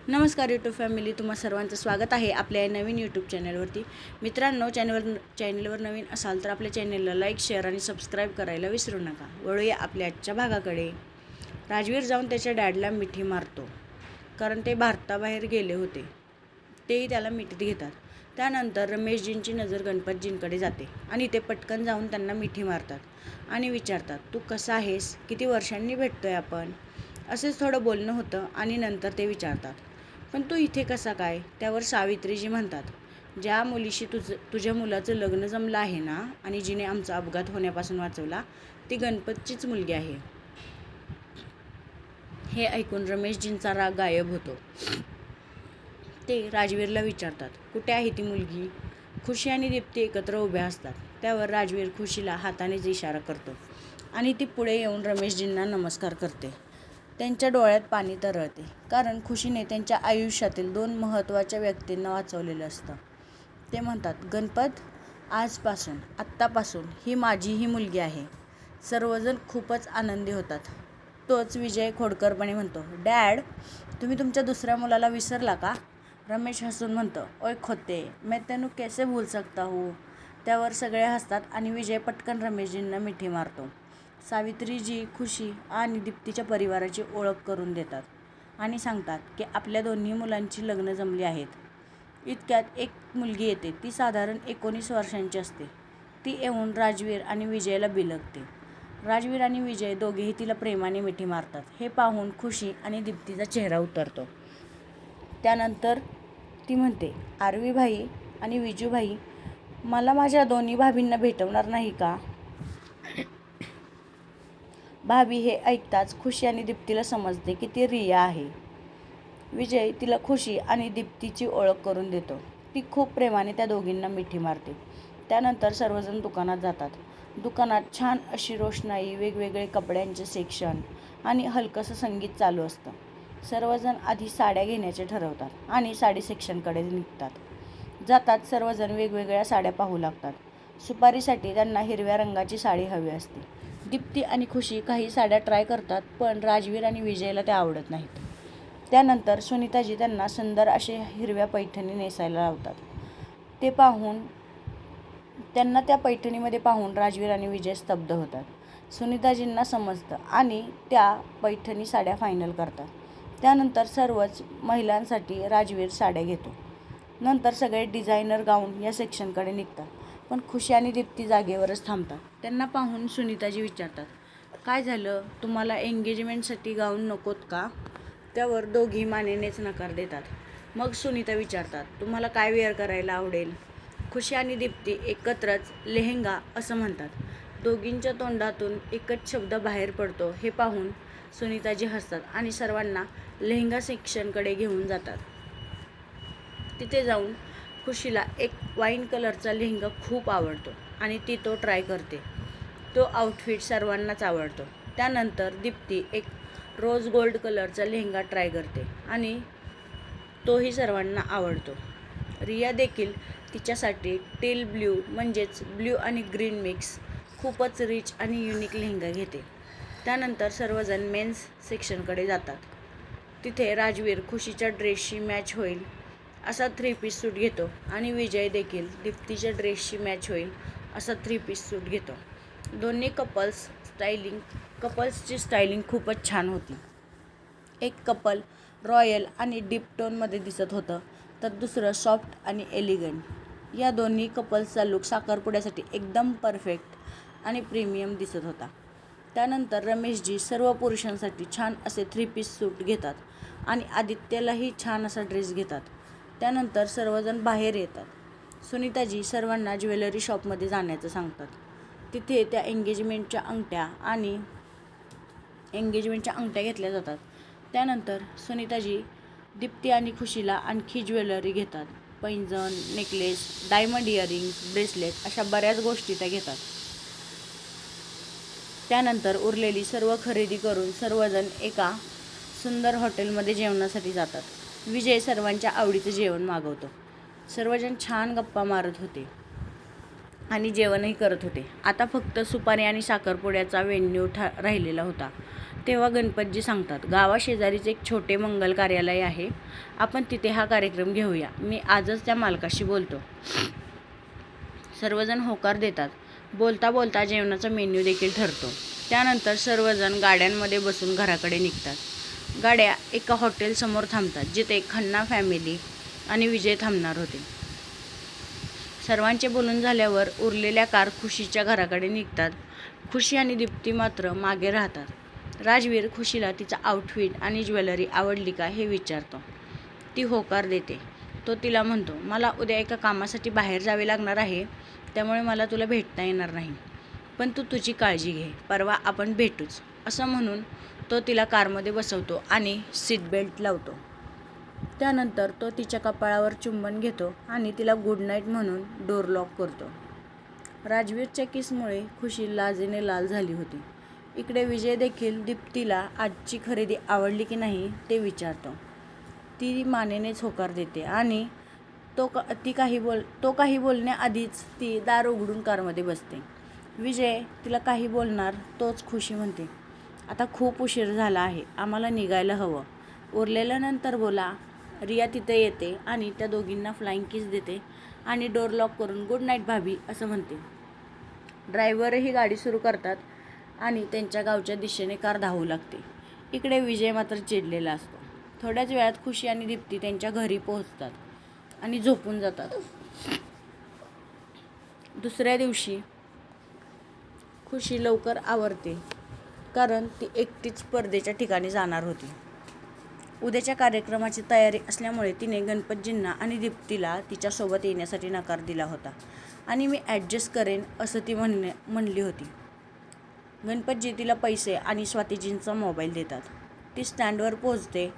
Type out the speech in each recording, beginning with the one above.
नमस्कार YouTube family, तुम्हा सर्वांचं स्वागत आहे आपल्या या नवीन यूट्यूब चॅनलवरती. मित्रांनो, चॅनलवर नवीन असाल तर आपल्या चॅनलला लाईक, शेअर आणि सबस्क्राईब करायला विसरू नका. वळूया आपल्या आजच्या भागाकडे. राजवीर जाऊन त्याच्या डॅडला मिठी मारतो, कारण ते भारताबाहेर गेले होते. तेही त्याला मिठीत घेतात. त्यानंतर रमेशजींची नजर गणपतजींकडे जाते आणि ते पटकन जाऊन त्यांना मिठी मारतात आणि विचारतात, तू कसा आहेस? किती वर्षांनी भेटतोय आपण? असेच थोडं बोलणं होतं आणि नंतर ते विचारतात, पण तू इथे कसा काय? त्यावर सावित्रीजी म्हणतात, ज्या मुलीशी तुझ्या मुलाचं लग्न जमलं आहे ना आणि जिने आमचा अपघात होण्यापासून वाचवला, ती गणपतचीच मुलगी आहे. हे ऐकून रमेशजींचा राग गायब होतो. ते राजवीरला विचारतात, कुठे आहे ती मुलगी? खुशी आणि दीप्ती एकत्र उभ्या असतात. त्यावर राजवीर खुशीला हातानेच इशारा करतो आणि ती पुढे येऊन रमेशजींना नमस्कार करते. त्यांच्या डोळ्यात पाणी तरळते, कारण खुशीने त्यांच्या आयुष्यातील 2 महत्त्वाच्या व्यक्तींना वाचवलेलं असतं. ते म्हणतात, गणपत, आत्तापासून ही माझीही मुलगी आहे. सर्वजण खूपच आनंदी होतात. तोच विजय खोडकरपणे म्हणतो, डॅड, तुम्ही तुमच्या दुसऱ्या मुलाला विसरला का? रमेश हसून म्हणतो, ओय खोते, मैं तेनू कैसे भूल सकता हूँ? त्यावर सगळे हसतात आणि विजय पटकन रमेशजींना मिठी मारतो. सावित्रीजी खुशी आणि दीप्तीच्या परिवाराची ओळख करून देतात आणि सांगतात की आपल्या दोन्ही मुलांची लग्न जमली आहेत. इतक्यात एक मुलगी येते. ती साधारण 19 वर्षांची असते. ती येऊन राजवीर आणि विजयला बिलगते. राजवीर आणि विजय दोघेही तिला प्रेमाने मिठी मारतात. हे पाहून खुशी आणि दीप्तीचा चेहरा उतरतो. त्यानंतर ती म्हणते, आरवीभाई आणि विजूभाई, मला माझ्या दोन्ही भाभींना भेटवणार नाही का? भाभी हे ऐकताच खुशी आणि दीप्तीला समजते की ती रिया आहे. विजय तिला खुशी आणि दीप्तीची ओळख करून देतो. ती खूप प्रेमाने त्या दोघींना मिठी मारते. त्यानंतर सर्वजण दुकानात जातात. दुकानात छान अशी रोषणाई, वेगवेगळे कपड्यांचे सेक्शन आणि हलकंसं संगीत चालू असतं. सर्वजण आधी साड्या घेण्याचे ठरवतात आणि साडी सेक्शनकडे निघतात. जातात सर्वजण वेगवेगळ्या साड्या पाहू लागतात. सुपारीसाठी त्यांना हिरव्या रंगाची साडी हवी असते. दीप्ती आणि खुशी काही साड्या ट्राय करतात, पण राजवीर आणि विजयला त्या आवडत नाहीत. त्यानंतर सुनीताजी त्यांना सुंदर असे हिरव्या पैठणी नेसायला लावतात. त्यांना त्या पैठणीमध्ये पाहून राजवीर आणि विजय स्तब्ध होतात. सुनीताजींना समजतं आणि त्या पैठणी साड्या फायनल करतात. त्यानंतर सर्वच महिलांसाठी राजवीर साड्या घेतो. नंतर सगळे डिझायनर गाऊन या सेक्शनकडे निघतात, पण खुशी आणि दीप्ती जागेवरच थांबतात. त्यांना पाहून सुनीताजी विचारतात, काय झालं? तुम्हाला एंगेजमेंटसाठी गाऊन नकोत का? त्यावर दोघी मानेनेच नकार देतात. मग सुनीता विचारतात, तुम्हाला काय वेअर करायला आवडेल? खुशी आणि दीप्ती एकत्रच लेहेंगा असं म्हणतात. दोघींच्या तोंडातून एकच शब्द बाहेर पडतो. हे पाहून सुनीताजी हसतात आणि सर्वांना लेहेंगा सेक्शनकडे घेऊन जातात. तिथे जाऊन खुशीला एक वाईन कलरचा लेहेंगा खूप आवडतो आणि ती तो ट्राय करते. तो आउटफिट सर्वांनाच आवडतो. त्यानंतर दीप्ती एक रोज गोल्ड कलरचा लेहेंगा ट्राय करते आणि तोही सर्वांना आवडतो. रिया देखील तिच्यासाठी टील ब्ल्यू म्हणजेच ब्ल्यू आणि ग्रीन मिक्स खूपच रिच आणि युनिक लेहेंगा घेते. त्यानंतर सर्वजण मेन्स सेक्शनकडे जातात. तिथे राजवीर खुशीच्या ड्रेसशी मॅच होईल असा 3 पीस सूट घेतो आणि विजय देखील दीप्तीच्या ड्रेसशी मॅच होईल असा 3 पीस सूट घेतो. दोन्ही कपल्सची स्टायलिंग खूपच छान होती. एक कपल रॉयल आणि डीप टोनमध्ये दिसत होतं, तर दुसरं सॉफ्ट आणि एलिगंट. या दोन्ही कपल्सचा लुक साखरपुड्यासाठी एकदम परफेक्ट आणि प्रीमियम दिसत होता. त्यानंतर रमेशजी सर्व पुरुषांसाठी छान असे 3 पीस सूट घेतात आणि आदित्यलाही छान असा ड्रेस घेतात. त्यानंतर सर्वजण बाहेर येतात. सुनीताजी सर्वांना ज्वेलरी शॉपमध्ये जाण्याचं सांगतात. तिथे त्या एंगेजमेंटच्या अंगठ्या घेतल्या जातात. त्यानंतर सुनीताजी दीप्ती आणि खुशीला आणखी ज्वेलरी घेतात. पैंजण, नेकलेस, डायमंड इयरिंग्स, ब्रेसलेट अशा बऱ्याच गोष्टी त्या घेतात. त्यानंतर उरलेली सर्व खरेदी करून सर्वजण एका सुंदर हॉटेलमध्ये जेवणासाठी जातात. विजय सर्वांच्या आवडीचं जेवण मागवतो. सर्वजण छान गप्पा मारत होते आणि जेवणही करत होते. आता फक्त सुपारी आणि साखरपुड्याचा व्हेन्यू राहिलेला होता. तेव्हा गणपतजी सांगतात, गावाशेजारीच एक छोटे मंगल कार्यालय आहे, आपण तिथे हा कार्यक्रम घेऊया, मी आजच त्या मालकाशी बोलतो. सर्वजण होकार देतात. बोलता बोलता जेवणाचा मेन्यू देखील ठरतो. त्यानंतर सर्वजण गाड्यांमध्ये बसून घराकडे निघतात. गाड्या एका हॉटेलसमोर थांबतात, जिथे खन्ना फॅमिली आणि विजय थांबणार होते. सर्वांचे बोलून झाल्यावर उरलेल्या कार खुशीच्या घराकडे निघतात. खुशी आणि दीप्ती मात्र मागे राहतात. राजवीर खुशीला तिचा आउटफिट आणि ज्वेलरी आवडली का हे विचारतो. ती होकार देते. तो तिला म्हणतो, मला उद्या एका कामासाठी बाहेर जावे लागणार आहे, त्यामुळे मला तुला भेटता येणार नाही. पण तू तुझी काळजी घे, परवा आपण भेटूच, असं म्हणून तो तिला कारमध्ये बसवतो आणि सीट बेल्ट लावतो. त्यानंतर तो तिच्या कपाळावर चुंबन घेतो आणि तिला गुड नाईट म्हणून डोर लॉक करतो. राजवीरच्या किसमुळे खुशी लाजेने लाल झाली होती. इकडे विजय देखील दीप्तीला आजची खरेदी आवडली की नाही ते विचारतो. ती मानेनेच होकार देते आणि तो काही बोलण्याआधीच ती दार उघडून कारमध्ये बसते. विजय तिला काही बोलणार तोच खुशी म्हणते, आता खूप उशीर झाला आहे, आम्हाला निघायला हवं, उरलेलं नंतर बोला. रिया तिथे येते आणि त्या दोघींना फ्लाइंग किस देते आणि डोर लॉक करून गुड नाईट भाभी असं म्हणते. ड्रायव्हरही गाडी सुरू करतात आणि त्यांच्या गावच्या दिशेने कार धावू लागते. इकडे विजय मात्र चिडलेला असतो. थोड्याच वेळात खुशी आणि दीप्ती त्यांच्या घरी पोहोचतात आणि झोपून जातात. दुसऱ्या दिवशी खुशी लवकर आवरते, कारण ती एकटीच स्पर्धेच्या ठिकाणी जाणार होती. उद्याच्या कार्यक्रमाची तयारी असल्यामुळे तिने गणपतजींना आणि दीप्तीला तिच्यासोबत येण्यासाठी नकार दिला होता आणि मी ॲडजस्ट करेन असं ती म्हणली होती. गणपतजी तिला पैसे आणि स्वातीजींचा मोबाईल देतात. ती स्टँडवर पोहोचते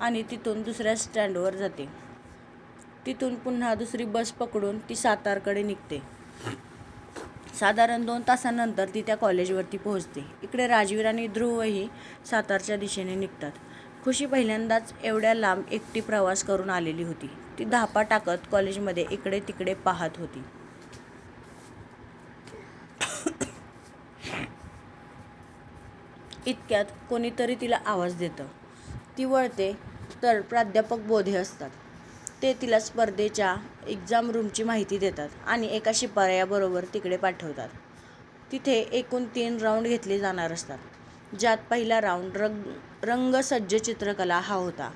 आणि तिथून दुसऱ्या स्टँडवर जाते. तिथून पुन्हा दुसरी बस पकडून ती सातारकडे निघते. साधारण 2 तासांनंतर ती त्या कॉलेजवरती पोहोचते. इकडे राजवीर आणि ध्रुवही सातारच्या दिशेने निघतात. खुशी पहिल्यांदाच एवढ्या लांब एकटी प्रवास करून आलेली होती. ती धापा टाकत कॉलेजमध्ये इकडे तिकडे पाहत होती. इतक्यात कोणीतरी तिला आवाज देतं. ती वळते तर प्राध्यापक बोधे असतात. ते तिला स्पर्धेच्या एक्झाम रूमची माहिती देतात आणि एका शिपायाबरोबर तिकडे पाठवतात. तिथे एकूण 3 राऊंड घेतले जाणार असतात, ज्यात पहिला राऊंड रंगसज्ज चित्रकला हा होता,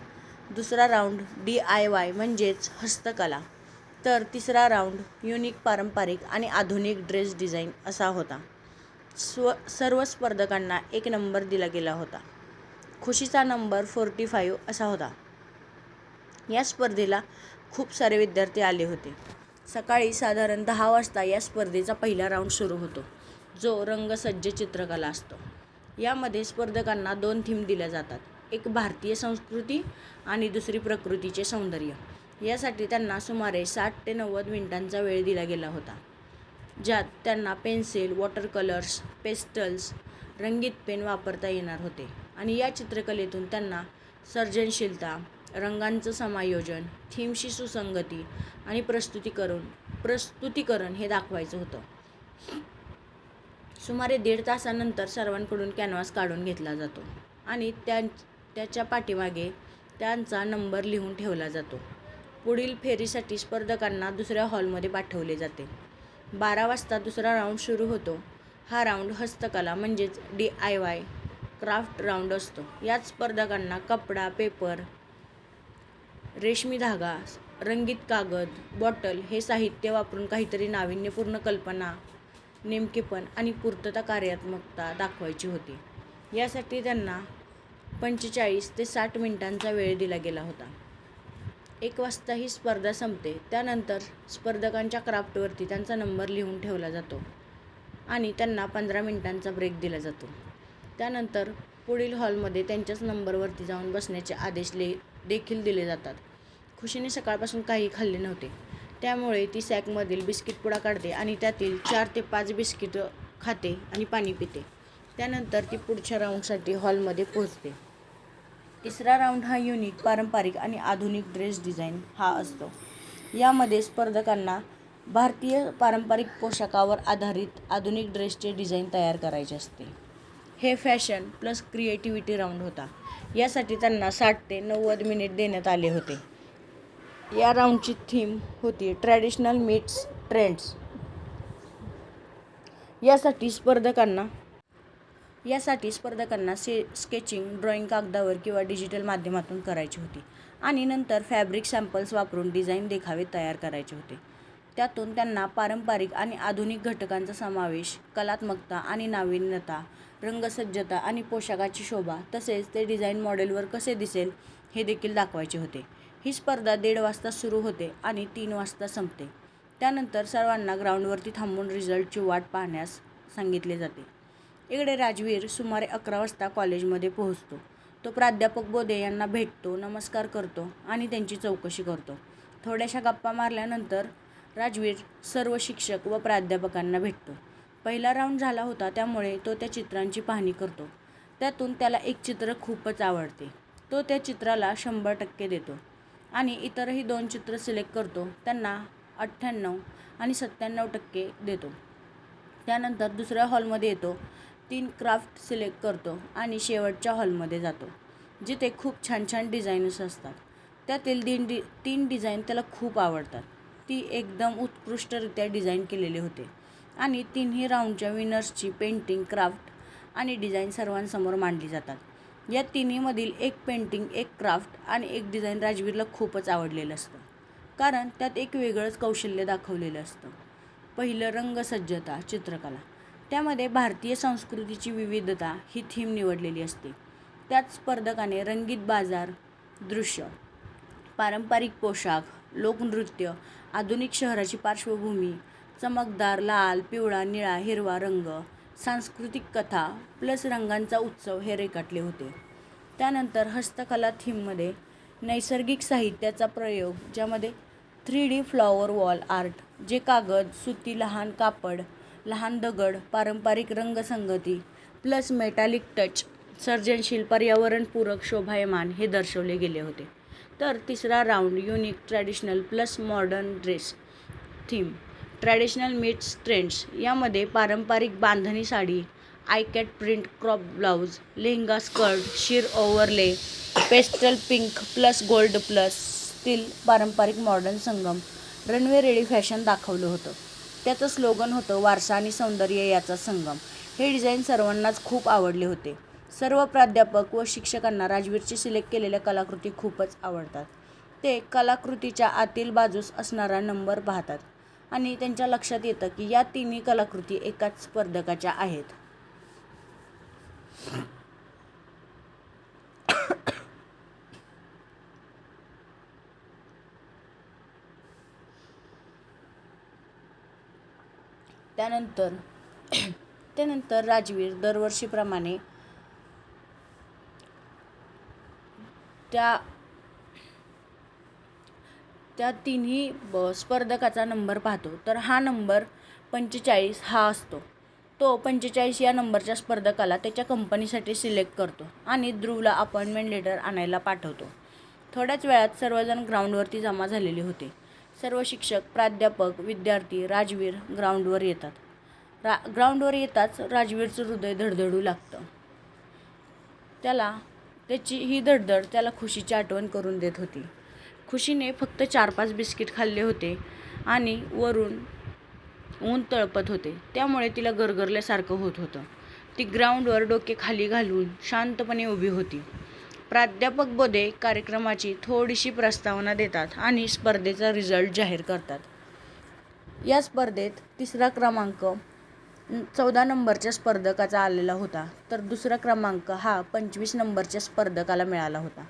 दुसरा राऊंड DIY म्हणजेच हस्तकला, तर तिसरा राऊंड युनिक पारंपरिक आणि आधुनिक ड्रेस डिझाईन असा होता. सर्व स्पर्धकांना एक नंबर दिला गेला होता. खुशीचा नंबर 45 असा होता. या स्पर्धेला खूप सारे विद्यार्थी आले होते. सकाळी साधारण 10 वाजता या स्पर्धेचा पहिला राऊंड सुरू होतो, जो रंगसज्ज चित्रकला असतो. यामध्ये स्पर्धकांना 2 थीम दिल्या जातात, एक भारतीय संस्कृती आणि दुसरी प्रकृतीचे सौंदर्य. यासाठी त्यांना सुमारे 60 ते 90 मिनिटांचा वेळ दिला गेला होता, ज्यात त्यांना पेन्सिल, वॉटर कलर्स, पेस्टल्स, रंगीत पेन वापरता येणार होते आणि या चित्रकलेतून त्यांना सर्जनशीलता, रंगांचं समायोजन, थीमशी सुसंगती आणि प्रस्तुतीकरण हे दाखवायचं होतं. सुमारे 1.5 तासानंतर सर्वांकडून कॅनव्हास काढून घेतला जातो आणि त्याच्या पाठीमागे त्यांचा नंबर लिहून ठेवला जातो. पुढील फेरीसाठी स्पर्धकांना दुसऱ्या हॉलमध्ये पाठवले जाते. 12 वाजता दुसरा राऊंड सुरू होतो. हा राऊंड हस्तकला म्हणजेच DIY क्राफ्ट राऊंड असतो. यात स्पर्धकांना कपडा, पेपर, रेशमी धागा, रंगीत कागद, बॉटल हे साहित्य वापरून काहीतरी नाविन्यपूर्ण कल्पना, नेमकेपण आणि पूर्तता कार्यात्मकता दाखवायची होती. यासाठी त्यांना 45 ते 60 मिनिटांचा वेळ दिला गेला होता. 1 वाजता ही स्पर्धा संपते. त्यानंतर स्पर्धकांच्या क्राफ्टवरती त्यांचा नंबर लिहून ठेवला जातो आणि त्यांना 15 मिनिटांचा ब्रेक दिला जातो. त्यानंतर पुढील हॉलमध्ये त्यांच्याच नंबरवरती जाऊन बसण्याचे आदेश देखील दिले जातात. खुशीने सकाळपासून काही खाल्ले नव्हते, त्यामुळे ती सॅकमधील बिस्किट पुडा काढते आणि त्यातील 4 ते 5 बिस्किटं खाते आणि पाणी पिते. त्यानंतर ती पुढच्या राऊंडसाठी हॉलमध्ये पोहोचते. तिसरा राऊंड हा युनिक पारंपरिक आणि आधुनिक ड्रेस डिझाईन हा असतो. यामध्ये स्पर्धकांना भारतीय पारंपरिक पोशाखावर आधारित आधुनिक ड्रेसचे डिझाईन तयार करायचे असते. हे फॅशन प्लस क्रिएटिव्हिटी राऊंड होता. यासाठी त्यांना 60 ते 90 मिनिट देण्यात आले होते. या राऊंडची थीम होती ट्रॅडिशनल मीट्स ट्रेंड्स. यासाठी स्पर्धकांना स्केचिंग, ड्रॉइंग कागदावर किंवा डिजिटल माध्यमातून करायची होती आणि नंतर फॅब्रिक सॅम्पल्स वापरून डिझाईन देखावे तयार करायचे होते. त्यातून त्यांना पारंपरिक आणि आधुनिक घटकांचा समावेश, कलात्मकता आणि नाविन्यता, रंगसज्जता आणि पोशाखाची शोभा, तसेच ते डिझाईन मॉडेलवर कसे दिसेल हे देखील दाखवायचे होते. ही स्पर्धा 1:30 वाजता सुरू होते आणि 3 वाजता संपते. त्यानंतर सर्वांना ग्राउंडवरती थांबून रिझल्टची वाट पाहण्यास सांगितले जाते. इकडे राजवीर सुमारे 11 वाजता कॉलेजमध्ये पोहोचतो. तो प्राध्यापक बोधे यांना भेटतो, नमस्कार करतो आणि त्यांची चौकशी करतो. थोड्याशा गप्पा मारल्यानंतर राजवीर सर्व शिक्षक व प्राध्यापकांना भेटतो. पहिला राऊंड झाला होता, त्यामुळे तो त्या चित्रांची पाहणी करतो. त्यातून त्याला एक चित्र खूपच आवडते. तो त्या चित्राला 100% देतो आणि इतरही 2 चित्र सिलेक्ट करतो. त्यांना 98 आणि 97% देतो. त्यानंतर दुसऱ्या हॉलमध्ये येतो. 3 क्राफ्ट सिलेक्ट करतो आणि शेवटच्या हॉलमध्ये जातो, जिथे खूप छान छान डिझाईन्स असतात. त्यातील 3 डिझाईन त्याला खूप आवडतात. ती एकदम उत्कृष्टरित्या डिझाईन केलेले होते आणि 3ही राऊंडच्या विनर्सची पेंटिंग, क्राफ्ट आणि डिझाईन सर्वांसमोर मांडली जातात. या तिन्हीमधील एक पेंटिंग, एक क्राफ्ट आणि एक डिझाईन राजवीरला खूपच आवडलेलं असतं, कारण त्यात एक वेगळंच कौशल्य दाखवलेलं असतं. पहिलं रंगसज्जता चित्रकला. त्यामध्ये भारतीय संस्कृतीची विविधता ही थीम निवडलेली असते. त्यात स्पर्धकाने रंगीत बाजार दृश्य, पारंपरिक पोशाख, लोकनृत्य, आधुनिक शहराची पार्श्वभूमी, चमकदार लाल, पिवळा, निळा, हिरवा रंग, सांस्कृतिक कथा प्लस रंगांचा उत्सव हे रेखाटले होते. त्यानंतर हस्तकला थीममध्ये नैसर्गिक साहित्याचा प्रयोग, ज्यामध्ये 3D फ्लॉवर वॉल आर्ट, जे कागद, सुती, लहान कापड, लहान दगड, पारंपरिक रंगसंगती प्लस मेटॅलिक टच, सर्जनशील, पर्यावरणपूरक, शोभायमान हे दर्शवले गेले होते. तर तिसरा round unique traditional plus modern dress theme, traditional meets trends. यामध्ये पारंपरिक बांधणी sari, ikat print crop blouse, lehenga skirt, sheer overlay, pastel pink plus gold plus steel, पारंपरिक मॉडर्न संगम, रनवे रेडी फॅशन दाखवलं होतं. त्याचं स्लोगन होतं वारसा आणि सौंदर्य याचा संगम. हे डिझाईन सर्वांनाच खूप आवडले होते. सर्व प्राध्यापक व शिक्षकांना राजवीरची सिलेक्ट केलेल्या कलाकृती खूपच आवडतात. ते कलाकृतीच्या आतील बाजूस असणारा नंबर पाहतात आणि त्यांच्या लक्षात येतं की या तिन्ही कलाकृती एकाच स्पर्धकाच्या आहेत. त्यानंतर राजवीर दरवर्षीप्रमाणे त्या तिन्ही स्पर्धकाचा नंबर पाहतो. तर हा नंबर 45 हा असतो. तो 45 या नंबरच्या स्पर्धकाला त्याच्या कंपनीसाठी सिलेक्ट करतो आणि ध्रुवला अपॉइंटमेंट लेटर आणायला पाठवतो. थोड्याच वेळात सर्वजण ग्राउंडवरती जमा झालेले होते. सर्व शिक्षक, प्राध्यापक, विद्यार्थी राजवीर ग्राउंडवर येतात. ग्राउंडवर येताच राजवीरचं हृदय धडधडू लागतं. त्याची ही धडधड त्याला खुशीची आठवण करून देत होती. खुशीने फक्त 4-5 बिस्किट खाल्ले होते आणि वरून ऊन तळपत होते, त्यामुळे तिला गरगरल्यासारखं होत होतं. ती ग्राउंडवर डोके खाली घालून शांतपणे उभी होती. प्राध्यापक बोधे कार्यक्रमाची थोडीशी प्रस्तावना देतात आणि स्पर्धेचा रिझल्ट जाहीर करतात. या स्पर्धेत तिसरा क्रमांक 14 नंबरच्या स्पर्धकाचा आलेला होता, तर दुसरा क्रमांक हा 25 नंबरच्या स्पर्धकाला मिळाला होता.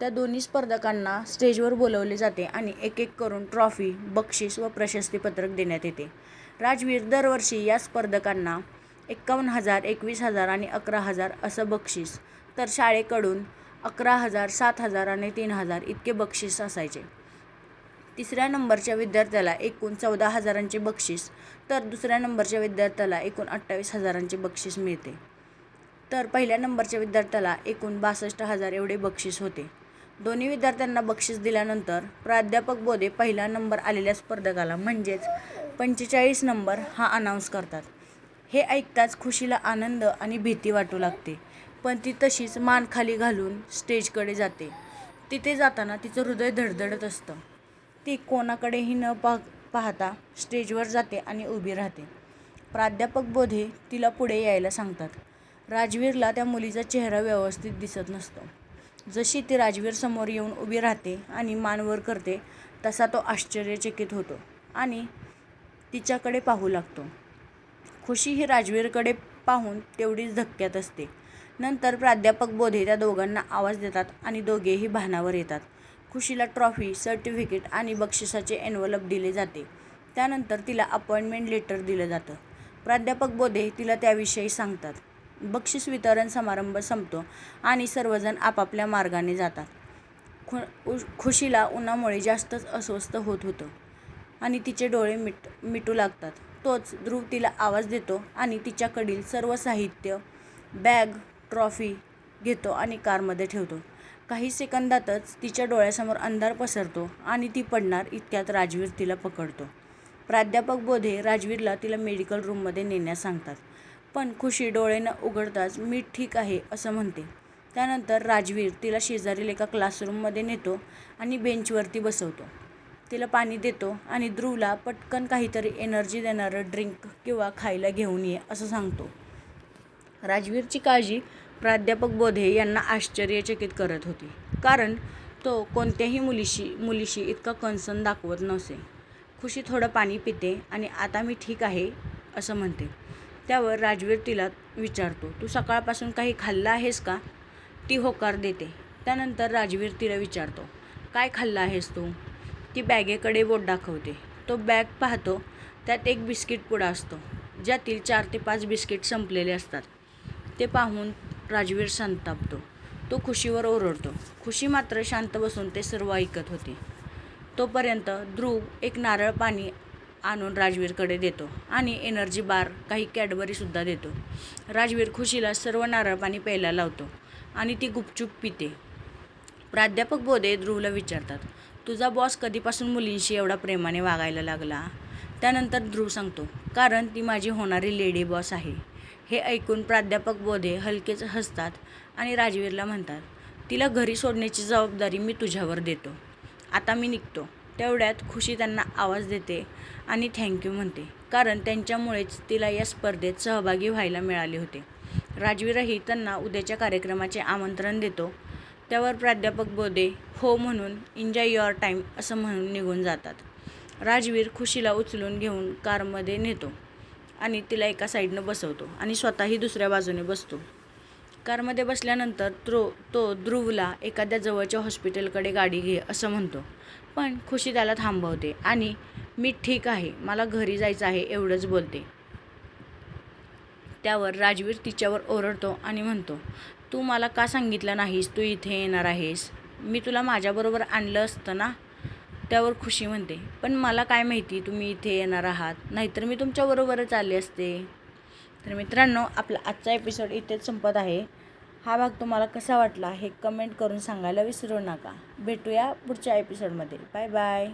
त्या दोन्ही स्पर्धकांना स्टेजवर बोलवले जाते आणि एक एक करून ट्रॉफी, बक्षीस व प्रशस्तीपत्रक देण्यात येते. राजवीर दरवर्षी या स्पर्धकांना 51,000, 21,000 आणि 11,000 असं बक्षीस, तर शाळेकडून 11,000, 7,000 आणि 3,000 इतके बक्षीस असायचे. तिसऱ्या नंबरच्या विद्यार्थ्याला एकूण 14,000चे बक्षीस, तर दुसऱ्या नंबरच्या विद्यार्थ्याला एकूण 28,000चे बक्षीस मिळते. तर पहिल्या नंबरच्या विद्यार्थ्याला एकूण 62,000 एवढे बक्षीस होते. दोन्ही विद्यार्थ्यांना बक्षीस दिल्यानंतर प्राध्यापक बोधे पहिला नंबर आलेल्या स्पर्धकाला म्हणजेच 45 नंबर हा अनाऊन्स करतात. हे ऐकताच खुशीला आनंद आणि भीती वाटू लागते, पण ती तशीच मान खाली घालून स्टेजकडे जाते. तिथे जाताना तिचं हृदय धडधडत असतं. ती कोणाकडेही न पाहता स्टेजवर जाते आणि उभी राहते. प्राध्यापक बोधे तिला पुढे यायला सांगतात. राजवीरला त्या मुलीचा चेहरा व्यवस्थित दिसत नसतो. जशी ती राजवीर समोर येऊन उभी राहते आणि मान वर करते तसा तो आश्चर्यचकित होतो आणि तिच्याकडे पाहू लागतो. खुशी ही राजवीरकडे पाहून तेवढीच धक्क्यात असते. नंतर प्राध्यापक बोधे त्या दोघांना आवाज देतात आणि दोघेही भानावर येतात. खुशीला ट्रॉफी, सर्टिफिकेट आणि बक्षिसाचे एन्व्हलप दिले जाते. त्यानंतर तिला अपॉइंटमेंट लेटर दिलं जातं. प्राध्यापक बोधे तिला त्याविषयी सांगतात. बक्षीस वितरण समारंभ संपतो आणि सर्वजण आपापल्या मार्गाने जातात. खुशीला उन्हामुळे जास्तच अस्वस्थ होत होतं आणि तिचे डोळे मिटू लागतात. तोच ध्रुव तिला आवाज देतो आणि तिच्याकडील सर्व साहित्य, बॅग, ट्रॉफी घेतो आणि कारमध्ये ठेवतो. काही सेकंदातच तिच्या डोळ्यासमोर अंधार पसरतो आणि ती पडणार इतक्यात राजवीर तिला पकडतो. प्राध्यापक बोधे राजवीरला तिला मेडिकल रूममध्ये नेण्यास सांगतात, पण खुशी डोळे न उघडताच मी ठीक आहे असं म्हणते. त्यानंतर राजवीर तिला शेजारील एका क्लासरूममध्ये नेतो आणि बेंचवरती बसवतो. तिला पाणी देतो आणि ध्रुवला पटकन काहीतरी एनर्जी देणारं ड्रिंक किंवा खायला घेऊन ये असं सांगतो. राजवीरची काळजी प्राध्यापक बोधे यांना आश्चर्यचकित करत होती, कारण तो कोणत्याही मुलीशी इतका कन्सर्न दाखवत नसे. खुशी थोडं पाणी पिते आणि आता मी ठीक आहे असं म्हणते. त्यावर राजवीर तिला विचारतो, तू सकाळपासून काही खाल्लं आहेस का? ती होकार देते. त्यानंतर राजवीर तिला विचारतो, काय खाल्लं आहेस तू? ती बॅगेकडे बोट दाखवते. तो बॅग पाहतो. त्यात एक बिस्किट पुडा असतो, ज्यातील 4 ते 5 बिस्किट संपलेले असतात. ते पाहून राजवीर संतापतो. तो खुशीवर ओरडतो. खुशी मात्र शांत बसून ते सर्व ऐकत होती. तोपर्यंत ध्रुव एक नारळ पाणी आणून राजवीरकडे देतो आणि एनर्जी बार, काही कॅडबरीसुद्धा देतो. राजवीर खुशीला सर्व नारळ पाणी प्यायला लावतो आणि ती गुपचूप पिते. प्राध्यापक बोधे ध्रुवला विचारतात, तुझा बॉस कधीपासून मुलींशी एवढा प्रेमाने वागायला लागला? त्यानंतर ध्रुव सांगतो, कारण ती माझी होणारी लेडी बॉस आहे. हे ऐकून प्राध्यापक बोधे हलकेच हसतात आणि राजवीरला म्हणतात, तिला घरी सोडण्याची जबाबदारी मी तुझ्यावर देतो. आता मी निघतो. तेवढ्यात खुशी त्यांना आवाज देते आणि थँक्यू म्हणते, कारण त्यांच्यामुळेच तिला या स्पर्धेत सहभागी व्हायला मिळाले होते. राजवीरही त्यांना उद्याच्या कार्यक्रमाचे आमंत्रण देतो. त्यावर प्राध्यापक बोधे हो म्हणून एन्जॉय युअर टाईम असं म्हणून निघून जातात. राजवीर खुशीला उचलून घेऊन कारमध्ये नेतो आणि तिला एका साईडनं बसवतो आणि स्वतःही दुसऱ्या बाजूने बसतो. कारमध्ये बसल्यानंतर तो ध्रुवला एखाद्या जवळच्या हॉस्पिटलकडे गाडी घे असं म्हणतो, पण खुशी त्याला थांबवते आणि मी ठीक आहे, मला घरी जायचं आहे एवढंच बोलते. त्यावर राजवीर तिच्यावर ओरडतो आणि म्हणतो, तू मला का सांगितलं नाहीस तू इथे येणार आहेस? मी तुला माझ्याबरोबर आणलं असतं ना? त्यावर खुशी म्हणते, पण मला काय माहिती तुम्ही इथे येणार आहात, नाहीतर मी तुमच्याबरोबरच आले असते. तर मित्रांनो, आपला आजचा एपिसोड इथेच संपत आहे. हा भाग तुम्हाला कसा वाटला हे कमेंट करून सांगायला विसरू नका. भेटूया पुढच्या एपिसोडमध्ये. Bye bye.